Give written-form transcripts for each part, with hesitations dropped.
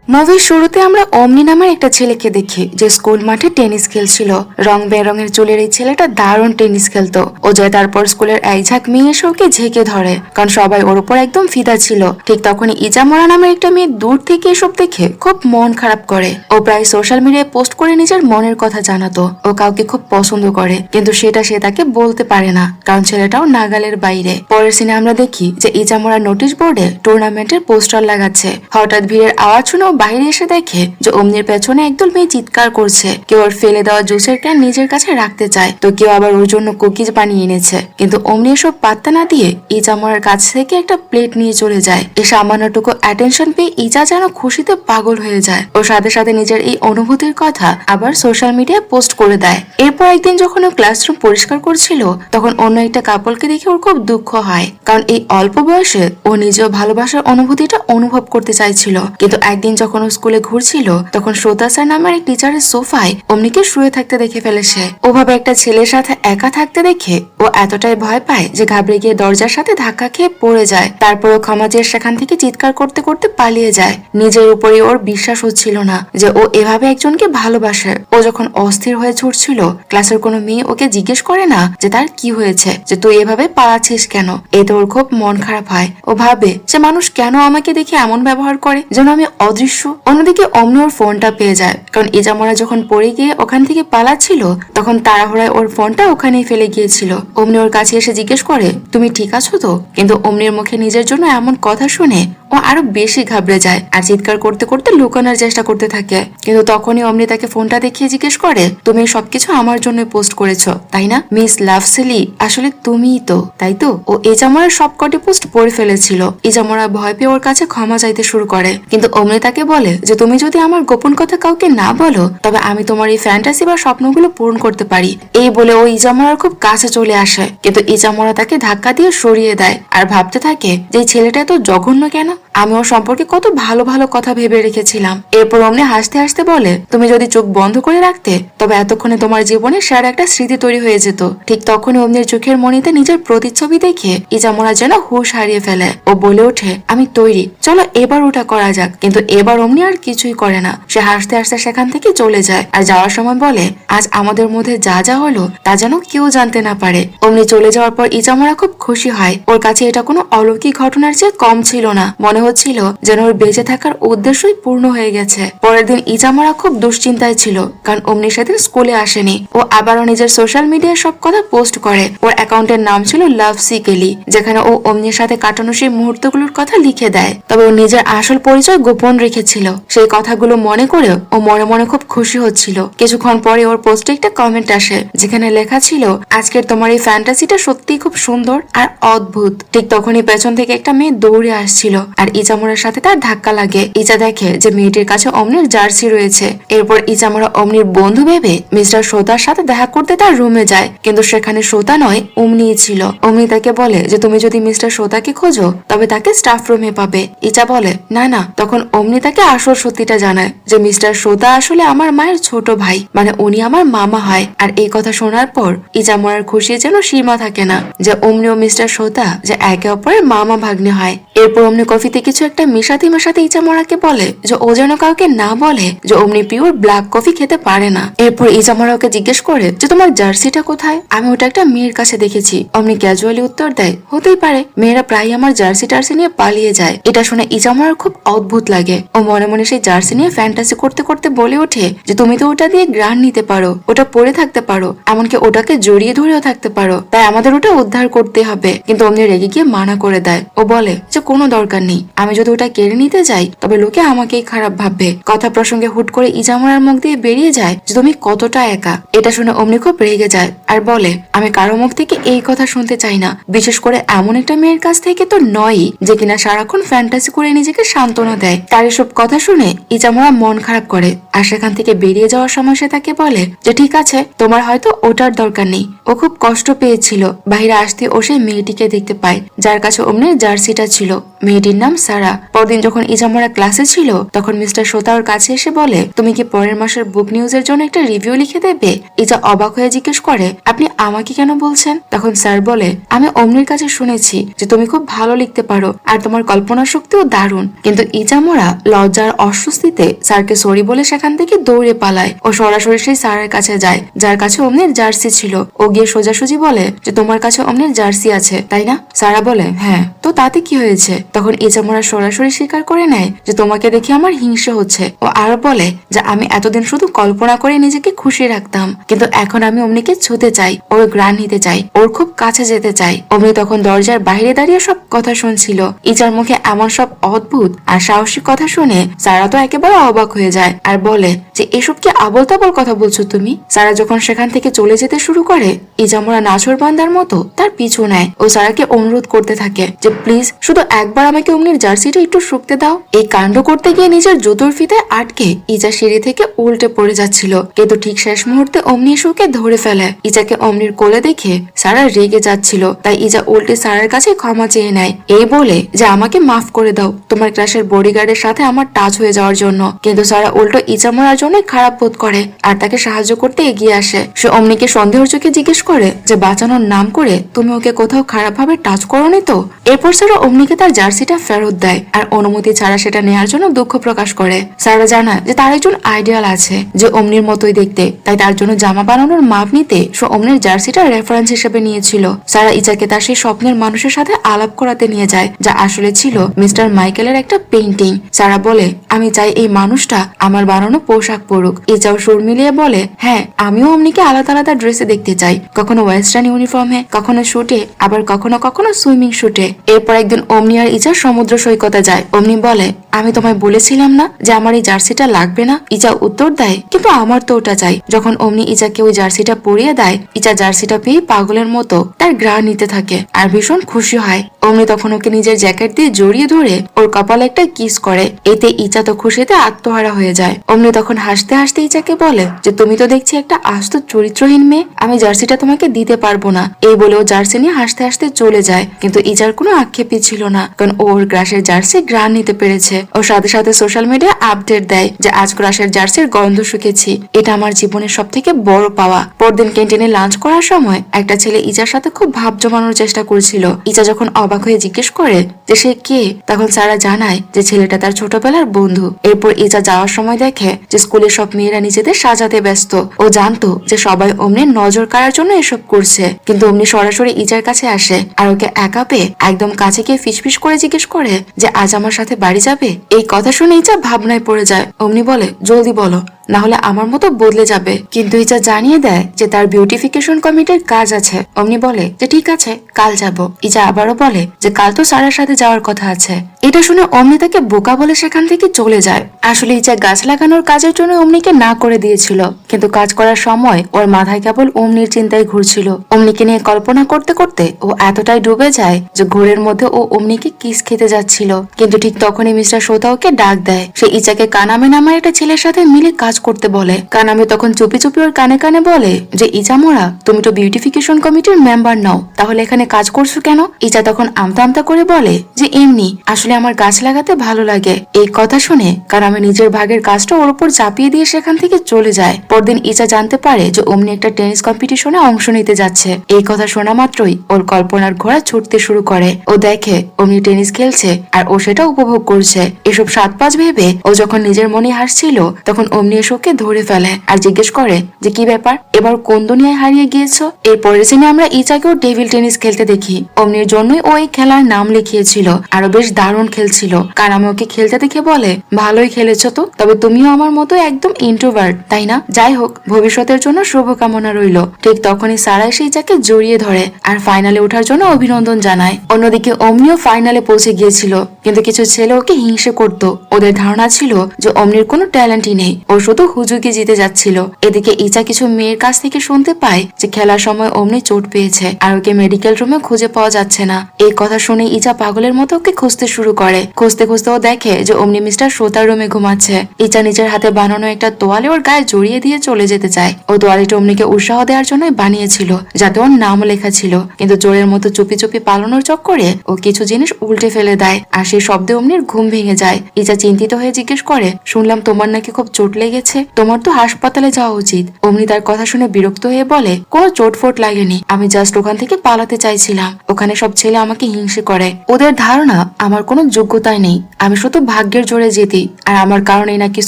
মুভির শুরুতে আমরা অমনি নামের একটা ছেলেকে দেখি যে স্কুল মাঠে টেনিস খেলছিল। রং বেরঙের চুলের এই ছেলেটা দারুণ টেনিস খেলতো। ও যায় তারপর স্কুলের এক ঝাঁক মেয়ে এসে ওকে ঝেঁকে ধরে, কারণ সবাই ওর উপর একদম ফিদা ছিল। ঠিক তখনই ইজামরা নামের একটা মেয়ে দূর থেকে এসব দেখে খুব মন খারাপ করে। ও প্রায় সোশ্যাল মিডিয়ায় পোস্ট করে নিজের মনের কথা জানাতো ও কাউকে খুব পছন্দ করে, কিন্তু সেটা সে তাকে বলতে পারে না, কারণ ছেলেটাও নাগালের বাইরে। পরের সিনে আমরা দেখি যে ইজামরা নোটিশ বোর্ডে টুর্নামেন্টের পোস্টার লাগাচ্ছে। হঠাৎ ভিড়ের আওয়াজ শুনে বাইরে এসে দেখে যে অমনির পেছনে একদল মেয়ে চিৎকার করছে। কেউ ওর ফেলে দেওয়া জুসের ক্যান নিজের কাছে রাখতে চায়, তো কেউ আবার ওর জন্য কুকিজ বানিয়ে এনেছে। কিন্তু অমনি এসব পাত্তা না দিয়ে ইজামরার কাছ থেকে একটা প্লেট নিয়ে চলে যায়। এই সামান্যটুকু অ্যাটেনশন পেয়ে ইজা যেন খুশিতে পাগল হয়ে যায়। ওর সাথে সাথে নিজের এই অনুভূতির কথা আবার সোশ্যাল মিডিয়ায় পোস্ট করে দেয়। এরপর একদিন যখন ও ক্লাসরুম পরিষ্কার করছিল, তখন অন্য একটা কাপলকে দেখে ওর খুব দুঃখ হয়, কারণ এই অল্প বয়সে ও নিজেও ভালোবাসার অনুভূতিটা অনুভব করতে চাইছিল। কিন্তু একদিন যখন ও স্কুলে ঘুরছিল, তখন শ্রোতা স্যার নামের এক টিচারের সোফায় অমনিকে শুয়ে থাকতে দেখে ফেলেছে। ওভাবে একটা ছেলের সাথে একা থাকতে দেখে ও এতটাই ভয় পায় যে ঘাবড়ে গিয়ে দরজার সাথে ধাক্কা খেয়ে পড়ে যায়। তারপর ও ক্ষমা চেয়ে সেখান থেকে চিৎকার করতে করতে পালিয়ে যায়। নিজের উপরে ওর বিশ্বাস হচ্ছিল না যে ও এভাবে একজনকে ভালোবাসে। ও যখন অস্থির হয়ে ছুটছিল, ক্লাসের কোনো মেয়ে ওকে জিজ্ঞেস করে না যে তার কি হয়েছে, যে তুই এভাবে পালাচ্ছিস কেন। এতে ওর খুব মন খারাপ হয়। ও ভাবে যে মানুষ কেন আমাকে দেখে এমন ব্যবহার করে যেন আমি অদৃশ্য। অন্যদিকে অমনি ওর ফোনটা পেয়ে যায়, কারণ ইজামরা যখন পড়ে গিয়ে ওখান থেকে পালাচ্ছিল, তখন তাড়াহুড়ায় ওর ফোনটা ওখানেই ফেলে গিয়েছিল। অমনি ওর কাছে এসে জিজ্ঞেস করে তুমি ঠিক আছো তো, কিন্তু অমনির মুখে নিজের জন্য এমন কথা শুনে ও আরো বেশি ঘাবড়ে যায় আর চিৎকার করতে করতে লুকানোর চেষ্টা করতে থাকে। কিন্তু তখনই অমনি তাকে ফোনটা দেখিয়ে জিজ্ঞেস করে তুমি সবকিছু আমার জন্য পোস্ট করেছো তাই না মিস লাভসেলি, আসলে তুমিই তো, তাই তো। ও ইজামরার সবকটি পোস্ট পড়ে ফেলেছিল। ইজামরা ভয় পেয়ে ওর কাছে ক্ষমা চাইতে শুরু করে, কিন্তু অমনি তাকে বলে যে তুমি যদি আমার গোপন কথা কাউকে না বলো, তবে আমি তোমার এই ফ্যান্টাসি বা স্বপ্নগুলো পূরণ করতে পারি। এই বলে ও ইজামরার খুব কাছে চলে আসে, কিন্তু ইজামরা তাকে ধাক্কা দিয়ে সরিয়ে দেয় আর ভাবতে থাকে যে ছেলেটা এত জঘন্য কেন, আমি ওর সম্পর্কে কত ভালো ভালো কথা ভেবে রেখেছিলাম। এরপর অমনি হাসতে হাসতে বলে তুমি যদি চোখ বন্ধ করে রাখতে, তবে এতক্ষণে তোমার জীবনে সেরা একটা স্মৃতি তৈরি হয়ে যেত। ঠিক তখনই অমনির চোখের মনিতে নিজের প্রতিচ্ছবি দেখে ইজামরা যেন হুঁশ হারিয়ে ফেলে। ও বলে ওঠে আমি তৈরি, চলো এবার ওটা করা যাক। কিন্তু এবার অমনি আর কিছুই করে না। সে হাসতে হাসতে সেখান থেকে চলে যায় আর যাওয়ার সময় বলে আজ আমাদের মধ্যে যা যা হলো তা যেন কেউ জানতে না পারে। অমনি চলে যাওয়ার পর ইজামরা খুব খুশি হয়। ওর কাছে এটা কোনো অলৌকিক ঘটনার চেয়ে কম ছিল না। মনে হচ্ছিল যেন ওর বেঁচে থাকার উদ্দেশ্যই পূর্ণ হয়ে গেছে। পরের দিন ইজামরা খুব দুশ্চিন্তায় ছিল, কারণ অমনি সেদিন স্কুলে আসেনি। ও আবারও নিজের সোশ্যাল মিডিয়ায় সব কথা পোস্ট করে। ওর অ্যাকাউন্টের নাম ছিল লাভসি কেলি, যেখানে ও অমনির সাথে কাটানো সেই মুহূর্তগুলোর কথা লিখে দেয়। তবে ও নিজের আসল পরিচয় গোপন রেখেছিল। সেই কথাগুলো মনে করে ও মনে মনে খুব খুশি হচ্ছিল। কিছুক্ষণ পরে ওর পোস্টে একটা কমেন্ট আসে, যেখানে লেখা ছিল আজকের তোমার এই ফ্যান্টাসিটা সত্যি খুব সুন্দর আর অদ্ভুত। ঠিক তখনই পেছন থেকে একটা মেয়ে দৌড়ে আসছিল আর ইজামরার সাথে তার ধাক্কা লাগে। ইজা দেখে যে মেয়েটির কাছে অমনির জার্সি রয়েছে। এরপর ইজামরা অমনির বন্ধু ভেবে মিস্টার শ্রোতার সাথে দেখা করতে তার রুমে যায়, কিন্তু সেখানে শ্রোতা নয় অমনিই ছিল। অমনি তাকে বলে যে তুমি যদি মিস্টার শ্রোতাকে খোঁজো, তবে তাকে স্টাফ রুমে পাবে। ইজা বলে না না। তখন অমনি তাকে আসল সত্যিটা জানায় যে মিস্টার শ্রোতা আসলে আমার মায়ের ছোট ভাই, মানে উনি আমার মামা হয়। আর এই কথা শোনার পর ইজামরার খুশি যেন সীমা থাকে না যে অমনি ও মিস্টার শ্রোতা যে একে অপরের মামা ভাগ্নে হয়। এরপর অমনি কফিতে কিছু একটা মেশাতে ইজামরাকে বলে যে ও যেন কাউকে না বলে যে অমনি পিওর ব্ল্যাক কফি খেতে পারে না। এরপর ইজামরা ওকে জিজ্ঞেস করে যে তোমার জার্সিটা কোথায়, আমি ওটা একটা মেয়ের কাছে দেখেছি। অমনি ক্যাজুয়ালি উত্তর দেয় হতেই পারে, মেয়েরা প্রায় আমার জার্সি টার্সি নিয়ে পালিয়ে যায়। এটা শুনে ইজামরার খুব অদ্ভুত লাগে। ও মনে মনে সেই জার্সি নিয়ে ফ্যান্টাসি করতে করতে বলে ওঠে যে তুমি তো ওটা দিয়ে গ্রান নিতে পারো, ওটা পরে থাকতে পারো, এমনকি ওটাকে জড়িয়ে ধরেও থাকতে পারো, তাই আমাদের ওটা উদ্ধার করতে হবে। কিন্তু অমনি রেগে গিয়ে মানা করে দেয়। ও বলে যে কোনো দরকার নেই, আমি যদি ওটা কেড়ে নিতে যাই তবে লোকে আমাকেই খারাপ ভাববে। কথা প্রসঙ্গে হুট করে ইজামরার মুখ দিয়ে বেরিয়ে যায় যে তুমি কতটা একা। এটা শুনে অমনি খুব রেগে যায় আর বলে আমি কারো মুখ থেকে এই কথা শুনতে চাই না, বিশেষ করে এমন একটা মেয়ের কাছ থেকে তো নয়ই যে কিনা সারাক্ষণ ফ্যান্টাসি করে নিজেকে সান্ত্বনা দেয়। তার এসব কথা শুনে ইজামরা মন খারাপ করে আর সেখান থেকে বেরিয়ে যাওয়ার সময় সে তাকে বলে যে ঠিক আছে, তোমার হয়তো ওটার দরকার নেই। ও খুব কষ্ট পেয়েছিল। বাইরে আসতে ও সেই মেয়েটিকে দেখতে পায় যার কাছে অমনির জার্সিটা ছিল। মেয়েটির নাম সারা। পরদিন যখন ইজামরা ক্লাসে ছিল তখন মিস্টার সোতা ওর কাছে এসে বলে, তুমি কি পরের মাসের বুক নিউজের জন্য একটা রিভিউ লিখে দেবে? ইজা অবাক হয়ে জিজ্ঞেস করে, আপনি আমাকে কেন বলছেন? তখন স্যার বলে, আমি অমনির কাছে শুনেছি যে তুমি খুব ভালো লিখতে পারো আর তোমার কল্পনা শক্তিও দারুণ। কিন্তু ইজামরা লজ্জার অস্বস্তিতে স্যারকে সরি বলে সেখান থেকে দৌড়ে পালায়। ও সরাসরি সেই স্যারের কাছে যায় যার কাছে অমনির জার্সি ছিল। ও গিয়ে সোজাসুজি বলে যে তোমার কাছে অমনির জার্সি আছে তাই না? সারা বলে, হ্যাঁ, তো তাতে কি হয়েছে? তখন ইজামরা সরাসরি স্বীকার করে নেয় যে তোমাকে দেখে আমার হিংসা হচ্ছে। ও আরো বলে যে আমি এতদিন শুধু কল্পনা করে নিজেকে খুশি রাখতাম, কিন্তু এখন আমি অমনিকে ছুতে চাই, ওর গ্রান নিতে চাই, ওর খুব কাছে যেতে চাই। অমনি তখন দরজার বাইরে দাঁড়িয়ে সব কথা শুনছিল। ইজার মুখে এমন সব অদ্ভুত আর সাহসী কথা শুনে সারা তো একেবারে অবাক হয়ে যায় আর বলে যে এসব কি আবল তাবল কথা বলছো তুমি? সারা যখন সেখান থেকে চলে যেতে শুরু করে ইজামরা নাছর বান্দার মতো তার পিছু নেয় ও সারাকে অনুরোধ করতে থাকে যে প্লিজ শুধু একবার আমাকে অমনির জার্সিটা একটু শুকতে দাও। এই কাণ্ড করতে গিয়ে নিজের জুতোর ফিতায় আটকে ইজা সিঁড়ি থেকে উল্টে পড়ে যাচ্ছিল, কিন্তু ঠিক শেষ মুহূর্তে অমনি এসে ধরে ফেলে। ইজাকে অমনির কোলে দেখে সারা রেগে যাচ্ছিল, তাই ইজা উল্টে সারার কাছে ক্ষমা চেয়ে নেয়, এই বলে যে আমাকে মাফ করে দাও তোমার ক্লাসের বডিগার্ডের সাথে আমার টাচ হয়ে যাওয়ার জন্য। কিন্তু সারা উল্টো ইজা মরার জন্য খারাপ বোধ করে আর তাকে সাহায্য করতে এগিয়ে আসে। সে অমনিকে সন্দেহের চোখে জিজ্ঞেস করে যে বাঁচানোর নাম করে তুমি ওকে কোথাও খারাপ ভাবে টাচ করোনি তো? এরপর সারা অমনিকে তার জার্সিটা ফেরত দেয় আর অনুমতি ছাড়া সেটা নেয়ার জন্য দুঃখ প্রকাশ করে। সারা জানায় যে তার একজন আইডিয়াল আছে যে অমনির মতোই দেখতে, তাই তার জন্য জামা বানানোর মাপ নিতে সে অমনির জার্সিটা রেফারেন্স হিসেবে নিয়েছিল। সারা ইজাকে তার সেই স্বপ্নের মানুষের সাথে আলাপ করাতে নিয়ে যায়, যা আসলে ছিল মিস্টার মাইকেলের একটা পেইন্টিং। সারা বলে, আমি চাই এই মানুষটা আমার বানানো পোশাক পরুক। ইজাও সুর মিলিয়ে বলে, হ্যাঁ, আমিও অমনিকে আলাদা আলাদা ড্রেসে দেখতে চাই, কখনো ওয়েস্টার্ন ইউনিফর্মে, কখনো শুটে, আবার কখনো কখনো সুইমিং শুটে। এরপর একদিন অমনি আর ইজা সমুদ্র সৈকতে যায়। অমনি বলে, আমি তোমায় বলেছিলাম না যে আমার এই জার্সিটা লাগবে না? ইজা উত্তর দেয়, কিন্তু আমার তো ওটা চাই। যখন অমনি ইজাকে ওই জার্সিটা পরিয়ে দেয়, ইজা জার্সিটা পেয়ে পাগলের মতো তার গ্রাহ নিতে থাকে আর ভীষণ খুশি হয়। অমনি তখন ওকে নিজের জ্যাকেট দিয়ে জড়িয়ে ধরে ওর কপালে একটা কিস করে। এতে ইজা তো খুশিতে আত্মহারা হয়ে যায়। অমনি তখন হাসতে হাসতে ইজাকে বলে যে তুমি তো দেখছি একটা আস্ত চরিত্রহীন মেয়ে, আমি জার্সিটা তোমাকে দিতে পারবো না। এই বলে ও জার্সি নিয়ে হাসতে হাসতে চলে যায়। কিন্তু ইজার কোনো আক্ষেপই ছিল না, কারণ ওর গ্রাসের জার্সি গ্রান নিতে পেরেছে। ও সাথে সাথে সোশ্যাল মিডিয়া আপডেট দেয় যে আজ গ্রাসের জার্সির গন্ধ শুকেছি, এটা আমার জীবনের সব থেকে বড় পাওয়া। পরদিন ক্যান্টিনে লাঞ্চ করার সময় একটা ছেলে ইজার সাথে খুব ভাব জমানোর চেষ্টা করছিল। ইজা যখন অবাক হয়ে জিজ্ঞেস করে যে সে কে, তখন সারা জানায় যে ছেলেটা তার ছোটবেলার বন্ধু। এরপর ইজা যাওয়ার সময় দেখে যে স্কুলের সব মেয়েরা নিজেদের সাজাতে ব্যস্ত। ও জানতো যে সবাই অমনির নজর কাড়ার জন্য এসব করছে, কিন্তু অমনি সরাসরি ইজার কাছে আসে আর ওকে একা পেয়ে একদম কাছে গিয়ে ফিসফিস করে জিজ্ঞেস করে যে আজ আমার সাথে বাড়ি যাবে? এই কথা শুনে ইজা ভাবনায় পড়ে যায়। অমনি বলে, জলদি বলো, না হলে আমার মতো বদলে যাবে। কিন্তু ইজা জানিয়ে দেয় যে তার বিউটিফিকেশন কমিটির কাজ আছে। অমনি বলে যে ঠিক আছে, কাল যাব। ইজা আবারও বলে যে কাল তো সারার সাথে যাওয়ার কথা আছে। এটা শুনে অমনি তাকে বোকা বলে সেখান থেকে চলে যায়। আসলে ইজা গাছ লাগানোর কাজের জন্য অমনিকে না করে দিয়েছিল, কিন্তু কাজ করার সময় ওর মাথায় কেবল অমনির চিন্তায় ঘুরছিল। অমনিকে নিয়ে কল্পনা করতে করতে ও এতটাই ডুবে যায় যে ঘোরের মধ্যে ও অমনিকে কিস খেতে যাচ্ছিল। কিন্তু ঠিক তখনই মিস্টার সোতা ওকে ডাক দেয়। সে ইজাকে কানামে নামের একটা ছেলের সাথে মিলে কাজ করতে বলে। কানামে তখন চুপি চুপি ওর কানে কানে বলে যে ইজা মোরা, তুমি তো বিউটিফিকেশন কমিটির মেম্বার নাও, তাহলে এখানে কাজ করছো কেন? ইজা তখন আমতা আমতা করে বলে যে এমনি, আসলে আমার গাছ লাগাতে ভালো লাগে। এই কথা শুনে কানামে নিজের ভাগের কাজটা ওর উপর চাপিয়ে দিয়ে সেখান থেকে চলে যায়। পরদিন ইজা জানতে পারে যে অমনি একটা টেনিস কম্পিটিশনে অংশ নিতে যাচ্ছে। এই কথা শোনা মাত্রই ওর কল্পনার ঘোড়া ছুটতে শুরু করে। ও দেখে অমনি টেনিস খেলছে আর ও সেটা উপভোগ করছে। এসব সাত পাঁচ ভেবে ও যখন নিজের মনে হাসছিল, তখন অমনি এসে ওকে ধরে ফেলে আর জিজ্ঞেস করে যে কি ব্যাপার, এবার কোন দুনিয়ায় হারিয়ে গিয়েছো? এরপরের সিনে আমরা ইজাকেও টেবিল টেনিস খেলতে দেখি। অমনির জন্যই ও এই খেলার নাম লিখিয়েছিল, আরো বেশ দারুণ খেলছিল। কানামে ওকে খেলতে দেখে বলে, ভালোই খেলেছো তো, তবে তুমিও আমার মতো একদম ইন্ট্রোভার্ট, তাই না? যাই হোক, ভবিষ্যতের জন্য শুভকামনা রইল। ঠিক তখনই সারা এসে ইজাকে জড়িয়ে ধরে আর ফাইনালে ওঠার জন্য অভিনন্দন জানায়। অন্যদিকে অমনিও ফাইনালে পৌঁছে গিয়েছিল, কিন্তু কিছু ছেলে ওকে হিংসে করত। ওদের ধারণা ছিল যে অমনির কোনো ট্যালেন্টই নেই, ও শুধু দ্রুত হুজুগে জিতে যাচ্ছিল। এদিকে ইচা কিছু মেয়ের কাছ থেকে শুনতে পায় যে খেলার সময় অমনি চোট পেয়েছে আর ওকে মেডিকেল রুমে খুঁজে পাওয়া যাচ্ছে না। এই কথা শুনে ইচা পাগলের মতো ওকে খুঁজতে শুরু করে। খুঁজতে খুঁজতে ও দেখে যে অমনি মিস্টার শ্রোতার রুমে ঘুমাচ্ছে। ইচা নিজের হাতে বানানো একটা তোয়ালে ওর গায়ে জড়িয়ে দিয়ে চলে যেতে চায়। ও তোয়ালিটা অমনিকে উৎসাহ দেওয়ার জন্যই বানিয়েছিল, যাতে ওর নাম লেখা ছিল। কিন্তু জোরের মতো চুপি চুপি পালানোর চক্করে ও কিছু জিনিস উল্টে ফেলে দেয় আর সেই শব্দে অমনির ঘুম ভেঙে যায়। ইচা চিন্তিত হয়ে জিজ্ঞেস করে, শুনলাম তোমার নাকি খুব চোট লেগেছে, তোমার তো হাসপাতালে যাওয়া উচিত। অমনি তার কথা শুনে বিরক্ত হয়ে বলে, কোনো চোট ফোট লাগেনি, আমি জাস্ট ওখান থেকে পালাতে চাইছিলাম। ওখানে সব ছেলে আমাকে হিংসে করে, ওদের ধারণা আমার কোনো যোগ্যতাই নেই, আমি শুধু ভাগ্যের জোরে যেতি, আর আমার কারণেই নাকি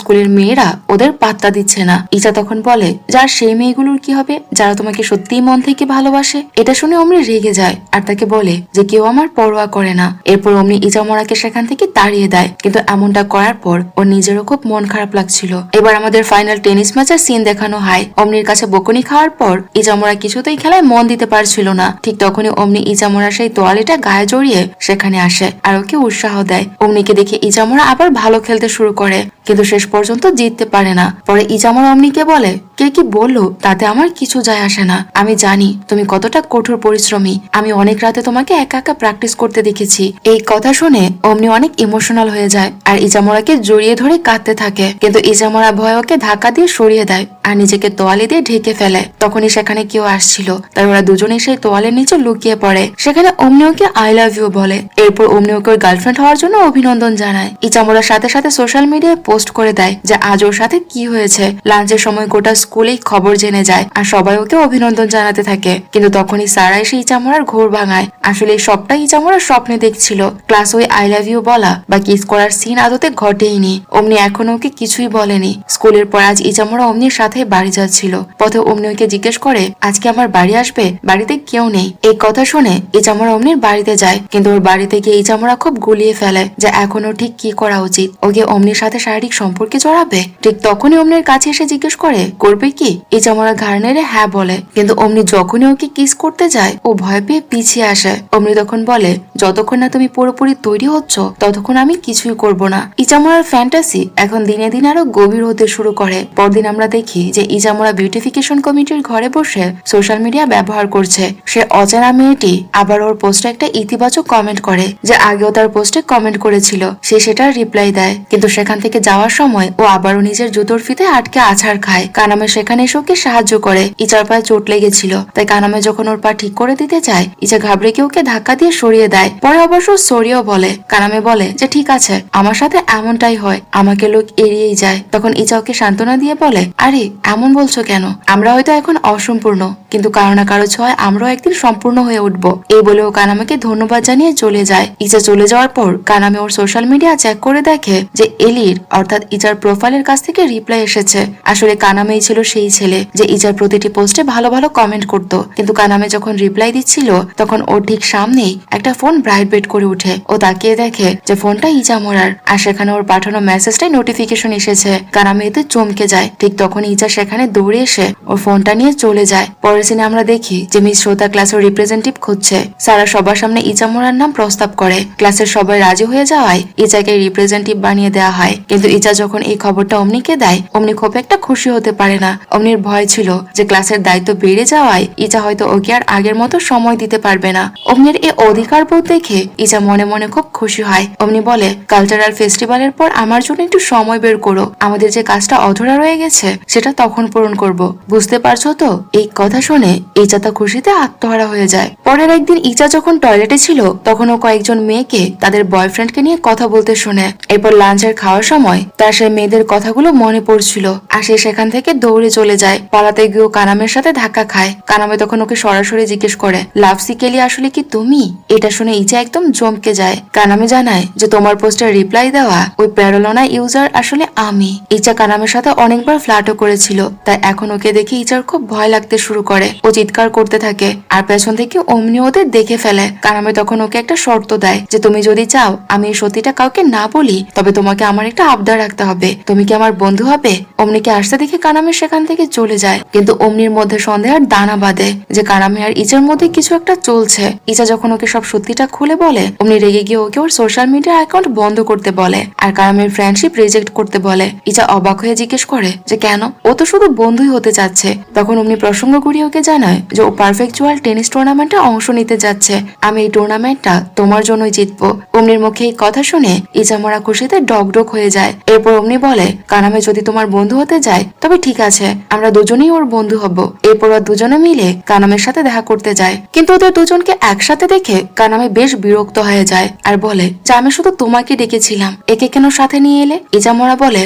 স্কুলের মেয়েরা ওদের পাত্তা দিচ্ছে না। ইচা তখন বলে, যার সেই মেয়েগুলোর কি হবে যারা তোমাকে সত্যিই মন থেকে ভালোবাসে? এটা শুনে অমনি রেগে যায় আর তাকে বলে যে কেউ আমার পরোয়া করে না। এরপর অমনি ইজামরাকে সেখান থেকে তাড়িয়ে দেয়। কিন্তু এমনটা করার পর ওর নিজেরও খুব মন খারাপ লাগছিল। এবার আমাদের ফাইনাল টেনিস ম্যাচের সিন দেখানো হয়। অমনির কাছে বকুনি খাওয়ার পর ইজামরা কিছুতেই খেলায় মন দিতে পারছিল না। ঠিক তখনই অমনি ইজামরা সেই তোয়ালিটা গায়ে জড়িয়ে সেখানে আসে আর ওকে উৎসাহ দেয়। অমনিকে দেখে ইজামরা আবার ভালো খেলতে শুরু করে, কিন্তু শেষ পর্যন্ত জিততে পারে না। পরে ইজামরা অমনিকে বলে, কে কি বললো তাতে আমার কিছু যায় আসে না, আমি জানি তুমি কতটা কঠোর পরিশ্রমী, আমি অনেক রাতে তোমাকে একা একা প্র্যাকটিস করতে দেখেছি। এই কথা শুনে অমনি অনেক ইমোশনাল হয়ে যায় আর ইজামরাকে জড়িয়ে ধরে কাঁদতে থাকে। কিন্তু ইজামরা ভয়ে ওকে ধাক্কা দিয়ে সরিয়ে দেয় আর নিজেকে তোয়ালে দিয়ে ঢেকে ফেলে। তখনই সেখানে কেউ আসছিল, তাই ওরা দুজনেই সেই তোয়ালের নিচে লুকিয়ে পড়ে। সেখানে অমনি ওকে আই লাভ ইউ বলে। এরপর অমনি ওকে ওর গার্লফ্রেন্ড হওয়ার জন্য অভিনন্দন জানায়। ইজামরার সাথে সাথে সোশ্যাল মিডিয়ায় পোস্ট করে দেয় যে আজ ওর সাথে কি হয়েছে। লাঞ্চের সময় গোটা স্কুলেই খবর জেনে যায় আর সবাই ওকে অভিনন্দন জানাতে থাকে। কিন্তু তখনই সারা এসে ইজামরার ঘোর ভাঙায়। আসলে এই সবটাই ইজামরা স্বপ্নে দেখছিল। ক্লাস ওই আই লাভ ইউ বলা বা কিস করার সিন আদতে ঘটেইনি। অমনি এখনো ওকে কিছুই বলেনি। স্কুলের পর আজ ইজামরা অমনির সাথে বাড়ি যাচ্ছিল। পথে অমনি ওকে জিজ্ঞেস করে, আজকে আমার বাড়ি আসবে, বাড়িতে কেউ নেই। এই কথা শুনে ইজামরা অমনির বাড়িতে যায়। কিন্তু ওর বাড়িতে গিয়ে ইজামরা খুব গুলিয়ে ফেলে যে এখন ও ঠিক কি করা উচিত। ওকে অমনির সাথে শারীরিক সম্পর্কে জড়াবে? ঠিক তখনই অমনির কাছে এসে জিজ্ঞেস করে, করবে কি? ইজামরা ঘাড় নেড়ে হ্যাঁ বলে। কিন্তু অমনি যখনই ওকে কিস করতে যায় ও ভয় পেয়ে পিছিয়ে আসে। অমনি তখন বলে, যতক্ষণ না তুমি পুরোপুরি তৈরি হচ্ছ ততক্ষণ আমি কিছুই করব না। ইজামরার ফ্যান্টাসি এখন দিনে দিনে আরো গভীর হতে শুরু করে। পরদিন আমরা দেখি যে ইজামরা বিউটিফিকেশন কমিটির ঘরে বসে সোশ্যাল মিডিয়া ব্যবহার করছে। সে অজানা মেয়েটি আবার ওর পোস্টে একটা ইতিবাচক কমেন্ট করে, যে আগেও তার পোস্টে কমেন্ট করেছিল। সে সেটার রিপ্লাই দেয়, কিন্তু সেখান থেকে যাওয়ার সময় ও আবারও নিজের জুতোর ফিতে আটকে আছাড় খায়। কানামে সেখানে এসে ওকে সাহায্য করে। ইচার পায়ে চোট লেগেছিল, তাই কানামে যখন ওর পা ঠিক করে দিতে চায় ইচা ঘাবড়ে গিয়ে ওকে ধাক্কা দিয়ে সরিয়ে দেয়। পরে অবশ্য সরিয়েও বলে। কানামে বলে যে ঠিক আছে, আমার সাথে এমনটাই হয়, আমাকে লোক এড়িয়েই যায়। তখন ইচা ওকে সান্ত্বনা দিয়ে বলে, আরে এমন বলছো কেন, আমরা হয়তো এখন অসম্পূর্ণ, কিন্তু কারো না কারো ছোঁয়ায় আমরাও একদিন সম্পূর্ণ হয়ে উঠবো। এই বলে ও কানামেকে ধন্যবাদ জানিয়ে চলে যায়। ইচা চলে যাওয়ার পর কানামে ওর সোশ্যাল মিডিয়া চেক করে দেখে যে এলির অর্থাৎ ইচার প্রোফাইলের কাছ থেকে রিপ্লাই এসেছে। আসলে কানামেই ছিল সেই ছেলে যে ইচার প্রতিটি পোস্টে ভালো ভালো কমেন্ট করত। কিন্তু কানামে যখন রিপ্লাই দিচ্ছিল তখন ওর ঠিক সামনেই একটা ফোন ভাইব্রেট করে উঠে। ও তাকিয়ে দেখে যে ফোনটা ইজামরার আর সেখানে ওর পাঠানো মেসেজটাই নোটিফিকেশন এসেছে। কানামে এতে চমকে যায়। ঠিক তখন ইচা সেখানে দৌড়ে এসে ওর ফোনটা নিয়ে চলে যায়। পরের সিনে আমরা দেখি যে মিস শ্রোতা ক্লাসের রিপ্রেজেন্টেটিভ খুঁজছে। সারা সবার সামনে ইজামরার নাম প্রস্তাব করে। ক্লাসের সবাই রাজি হয়ে যাওয়ায় ইচাকে রিপ্রেজেন্টেটিভ বানিয়ে দেওয়া হয়। কিন্তু ইচা যখন এই খবরটা অমনিকে দেয় অমনি খুব একটা খুশি হতে পারে না। অমনির ভয় ছিল যে ক্লাসের দায়িত্ব বেড়ে যাওয়ায় ইচা হয়তো ওকে আর আগের মতো সময় দিতে পারবে না। অমনির এই অধিকার বোধ দেখে ইচা মনে মনে খুব খুশি হয়। অমনি বলে, কালচারাল ফেস্টিভ্যালের পর আমার জন্য একটু সময় বের করো, আমাদের যে কাজটা অধরা রয়ে গেছে সেটা তখন পূরণ করব, বুঝতে পারছো তো? এই কথা শুনে ইচা তা খুশিতে আত্মহারা হয়ে যায়। পরের একদিন ইচা যখন টয়লেটে ছিল তখন ও কয়েকজন মেয়েকে তাদের বয়ফ্রেন্ডকে নিয়ে কথা বলতে শুনে। এরপর লাঞ্চের খাওয়ার সময় তার সেই মেয়েদের কথাগুলো মনে পড়ছিল আর সে সেখান থেকে দৌড়ে চলে যায়। পালাতে গিয়েও কানামের সাথে ধাক্কা খায়। কানামে তখন ওকে সরাসরি জিজ্ঞেস করে, লাভসি কেলি আসলে কি তুমি? এটা শুনে ইচা একদম চমকে যায়। কানামে জানায় যে তোমার পোস্টের রিপ্লাই দেওয়া ওই প্যারোলোনা ইউজার আসলে আমি। ইচা কানামের সাথে অনেকবার ফ্লার্টও করেছিল, তাই এখন ওকে দেখে ইচার খুব ভয় লাগতে শুরু করে। ও চিৎকার করতে থাকে আর পেছন থেকে অমনি ওদের দেখে ফেলে। কানামে তখন ওকে একটা শর্ত দেয় যে তুমি যদি চাও আমি এই সত্যিটা কাউকে না বলি তবে তোমাকে আমার একটা আবদার আবদার রাখতে হবে, তুমি কি আমার বন্ধু হবে? অমনিকে আসতে দেখে কানামি সেখান থেকে চলে যায়, কিন্তু অমনির মধ্যে সন্দেহ আর দানা বাঁধে যে কানামি আর ইচার মধ্যে কিছু একটা চলছে। ইচা যখন ওকে সব সত্যিটা খুলে বলে, অমনি রেগে গিয়ে ওকে ওর সোশ্যাল মিডিয়া অ্যাকাউন্ট বন্ধ করতে বলে আর কানামির ফ্রেন্ডশিপ রিজেক্ট করতে বলে। ইচা অবাক হয়ে জিজ্ঞেস করে যে কেন, ও তো শুধু বন্ধুই হতে চাচ্ছে। তখন অমনি প্রসঙ্গ ঘুরিয়ে ওকে জানায় যে ও পারফেকচুয়াল টেনিস টুর্নামেন্টে অংশ নিতে যাচ্ছে, আমি এই টুর্নামেন্টটা তোমার জন্যই জিতবো। অমনির মুখে এই কথা শুনে ইচা মরা খুশিতে ডগডগ হয়ে যায়। এরপর অমনি বলে, কানামে যদি তোমার বন্ধু হতে যায় তবে ঠিক আছে, আমরা দুজনেই ওর বন্ধু হব। এরপর ওরা দুজনে মিলে কানামের সাথে দেখা করতে যায়, কিন্তু ওদের দুজনকে একসাথে দেখে কানামে বেশ বিরক্ত হয়ে যায় আর বলে যে আমি শুধু তোমাকে ডেকেছিলাম, একে কেন সাথে নিয়ে এলে? ইজামরা বলে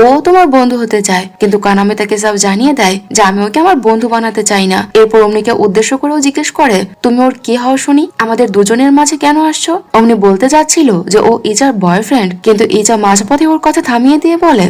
ও তোমার বন্ধু হতে চায়, কিন্তু কানামে তাকে সব জানিয়ে দেয় যে আমি ওকে আমার বন্ধু বানাতে চাই না। এরপর অমনিকে উদ্দেশ্য করেও জিজ্ঞেস করে, তুমি ওর কি হও শুনি, আমাদের দুজনের মাঝে কেন আসছো? অমনি বলতে যাচ্ছিল যে ও ইজার বয়ফ্রেন্ড, কিন্তু ইজা মাঝপথে ওর কথা থামিয়ে দিয়ে বলে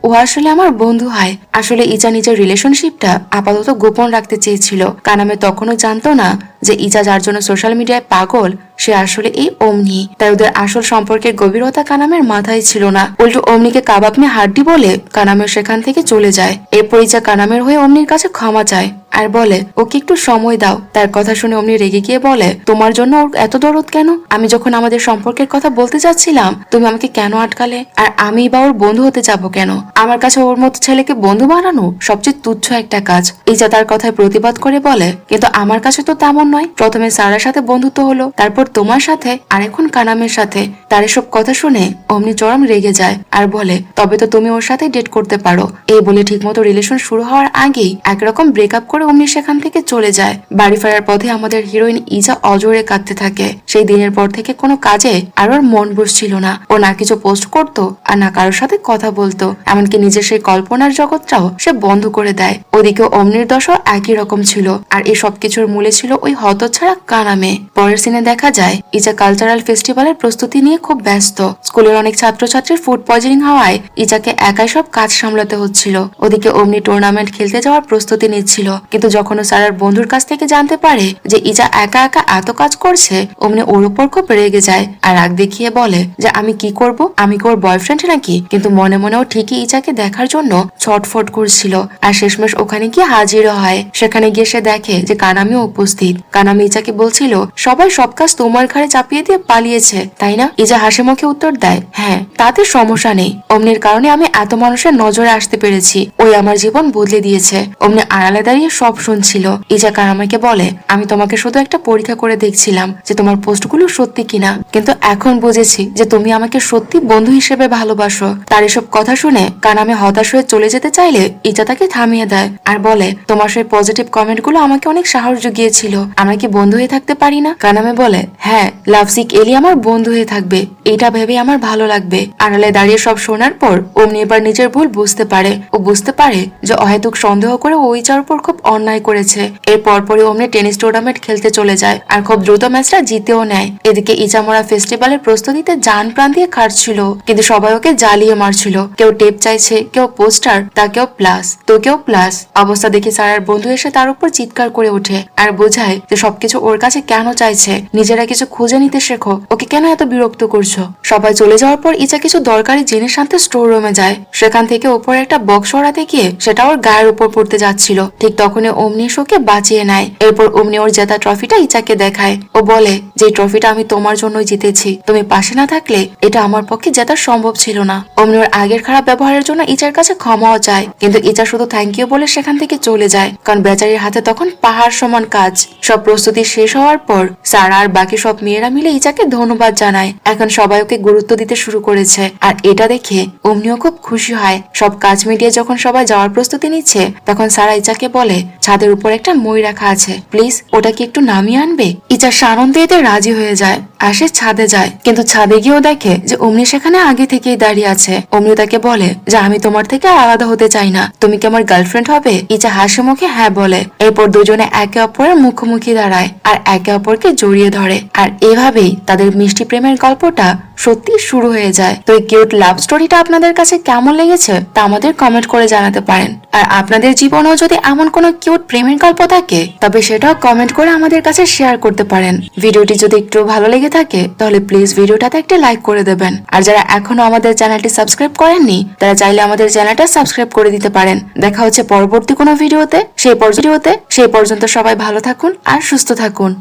ও আসলে আমার বন্ধু হয়। আসলে ইজা নিজের রিলেশনশিপটা আপাতত গোপন রাখতে চেয়েছিল। কানামে তখনও জানতো না যে ইজা যার জন্য সোশ্যাল মিডিয়ায় পাগল সে আসলে এই অমনি। তাই ওদের আসল সম্পর্কের গভীরতা কানামের মাথায় ছিল না। উল্টো অমনিকে কাবাব মে হাড্ডি বলে কানামের সেখান থেকে চলে যায়। এরপর ইজা কানামের হয়ে অমনির কাছে ক্ষমা চায় আর বলে ওকে একটু সময় দাও। তার কথা শুনে অমনি রেগে গিয়ে বলে, তোমার জন্য ওর এত দরদ কেন? আমি যখন আমাদের সম্পর্কের কথা বলতে যাচ্ছিলাম তুমি আমাকে কেন আটকালে? আর আমি বা ওর বন্ধু হতে যাবো কেন? আমার কাছে ওর মতো ছেলেকে বন্ধু বানানো সবচেয়ে তুচ্ছ একটা কাজ। ইজা তার কথায় প্রতিবাদ করে বলে, কিন্তু আমার কাছে তো তেমন নয়। প্রথমে সারার সাথে বন্ধুত্ব হলো, তারপর তোমার সাথে, আর এখন কানামের সাথে। তার এসব কথা শুনে অমনি চরম রেগে যায় আর বলে, তবে তো তুমি ওর সাথে ডেট করতে পারো। এই বলে ঠিকমতো রিলেশন শুরু হওয়ার আগেই একরকম ব্রেকআপ করে অমনি সেখান থেকে চলে যায়। বাড়ি ফেরার পথে আমাদের হিরোইন ইজা অজরে কাঁদতে থাকে। সেই দিনের পর থেকে কোনো কাজে আর ওর মন বসছিল না। ও না কিছু পোস্ট করতো আর না কারোর সাথে কথা বলতো, এমনকি নিজের সেই কল্পনার জগৎটাও সে বন্ধ করে দেয়। ওদিকে অমনির দশা একই রকম ছিল, আর এই সবকিছুর মূলে ছিল ওই হতচ্ছাড়া কানামে। পরের সিনে দেখা যায় ইজা কালচারাল ফেস্টিভ্যালের প্রস্তুতি নিয়ে খুব ব্যস্ত। স্কুলের অনেক ছাত্রছাত্রীর ফুড পয়জনিং হওয়ায় ইজাকে একাই সব কাজ সামলাতে হচ্ছিল। ওদিকে অমনি টুর্নামেন্ট খেলতে যাওয়ার প্রস্তুতি নিচ্ছিল, কিন্তু যখন ও সারার বন্ধুর কাছ থেকে জানতে পারে যে ইজা একা একা এত কাজ করছে, অমনি ওর উপর খুব রেগে যায় আর রাগ দেখিয়ে বলে যে আমি কি করব, আমি কি ওর বয়ফ্রেন্ড নাকি? কিন্তু মনে মনে ও ঠিকই ইজাকে দেখার জন্য ছটফট করছিল। আর শেষমেশ ওখানে গিয়ে হাজিরও হয়। সেখানে গিয়ে সে দেখে যে কানামিও উপস্থিত। কানামি ইজাকে বলছিল সবাই সব কাজ তোমার ঘাড়ে চাপিয়ে দিয়ে পালিয়েছে তাই না? ইজা হাসি মুখে উত্তর দেয়, হ্যাঁ তাতে সমস্যা নেই, অমনির কারণে আমি এত মানুষের নজরে আসতে পেরেছি, ওই আমার জীবন বদলে দিয়েছে। অমনি আড়ালে দাঁড়িয়ে সব শুনছিল। ইজা কানামিকে বলে, আমি তোমাকে শুধু একটা পরীক্ষা করে দেখছিলাম যে তোমার পোস্টগুলো সত্যি কিনা, কিন্তু এখন বুঝেছি যে তুমি আমাকে সত্যি বন্ধু হিসেবে ভালোবাসো। তার এসব কথা শুনে কানামি হতাশ হয়ে চলে যেতে চাইলে ইজা তাকে থামিয়ে দেয় আর বলে, তোমার সেই পজিটিভ কমেন্ট গুলো আমাকে অনেক সাহস জুগিয়েছিল, আমরা কি বন্ধু হয়ে থাকতে পারি না? কানামে বলে, হ্যাঁ লাভসিক এলি আমার বন্ধু হয়ে থাকবে, এটা ভেবে আমার ভালো লাগবে। আড়ালে দাঁড়িয়ে সব শোনার পর অমনি এবার নিজের ভুল বুঝতে পারে। ও বুঝতে পারে যে অহেতুক সন্দেহ করে ওই যার উপর খুব অন্যায় করেছে। এর পরপরই অমনি টেনিস টুর্নামেন্ট খেলতে চলে যায় আর খুব দ্রুত ম্যাচটা জিতেও নেয়। এদিকে ইজামরা ফেস্টিভ্যালের প্রস্তুতিতে জান প্রাণ দিয়ে খাটছিল, কিন্তু সবাই ওকে জ্বালিয়ে মারছিল। কেউ টেপ চাইছে, কেউ পোস্টার, তা কেউ প্লাস, তো কেউ প্লাস। অবস্থা দেখে সারার বন্ধু এসে তার উপর চিৎকার করে ওঠে আর বোঝায় যে সবকিছু ওর কাছে কেন চাইছে, নিজেরা কিছু খুঁজে নিতে শেখো, ওকে কেন এত বিরক্ত করছো? সবাই চলে যাওয়ার পর ইজা কিছু দরকারি জিনিস আনতে স্টোর রুমে যায়। সেখান থেকে উপরে একটা বক্স সরাতে গিয়ে সেটা ওর গায়ের উপর পড়তে যাচ্ছিল। ঠিক তখনই অমনি ওকে বাঁচিয়ে নেয়। এরপর অমনি ওর জেতা ট্রফিটা ইজাকে দেখায়। ও বলে যে ট্রফিটা আমি তোমার জন্যই জিতেছি, তুমি পাশে না থাকলে এটা আমার পক্ষে জেতা সম্ভব ছিল না। অমনি ওর আগের খারাপ ব্যবহারের জন্য ইজার কাছে ক্ষমাও চায়, কিন্তু ইজা শুধু থ্যাংক ইউ বলে সেখান থেকে চলে যায়, কারণ বেচারির হাতে তখন পাহাড় সমান কাজ। সব প্রস্তুতি শেষ হওয়ার পর সারা আর বাকি সব মেয়েরা মিলে ইজাকে ধন্যবাদ জানায়। এখন সবাই ওকে গুরুত্ব দিতে শুরু করেছে, আর এটা দেখে অমনিও খুব খুশি হয়। সব কাজ মিটিয়ে যখন সবাই যাওয়ার প্রস্তুতি নিচ্ছে, তখন সারা ইজাকে বলে, ছাদের উপর একটা মই রাখা আছে, প্লিজ ওটা কি একটু নামিয়ে আনবে? ইজা সানন্দে এতে রাজি হয়ে যায় আর সে ছাদে যায়, কিন্তু ছাদে গিয়েও দেখে যে অমনি সেখানে আগে থেকেই দাঁড়িয়ে আছে। অমনি তাকে বলে যে আমি তোমার থেকে আলাদা হতে চাই না, তুমি কি আমার গার্লফ্রেন্ড হবে? ইজা হাসি মুখে হ্যাঁ বলে। এরপর দুজনে একে অপরের মুখোমুখি দাঁড়ায় আর একে অপরকে জড়িয়ে ধরে, আর এভাবেই তাদের মিষ্টি প্রেমের গল্পটা সত্যি শুরু হয়ে যায়। তো এই কিউট লাভ স্টোরিটা আপনাদের কাছে কেমন লেগেছে তা আমাদের কমেন্ট করে জানাতে পারেন। আর আপনাদের জীবনেও যদি এমন কোনো কিউট প্রেমের গল্প থাকে তবে সেটাও কমেন্ট করে আমাদের কাছে শেয়ার করতে পারেন। ভিডিওটি যদি একটু ভালো লেগে থাকে তাহলে প্লিজ ভিডিওটাতে একটা লাইক করে দেবেন। আর যারা এখনো আমাদের চ্যানেলটি সাবস্ক্রাইব করেননি তারা চাইলে আমাদের চ্যানেলটা সাবস্ক্রাইব করে দিতে পারেন। দেখা হচ্ছে পরবর্তী কোনো ভিডিওতে। সেই পর্যন্ত সবাই ভালো থাকুন আর সুস্থ থাকুন।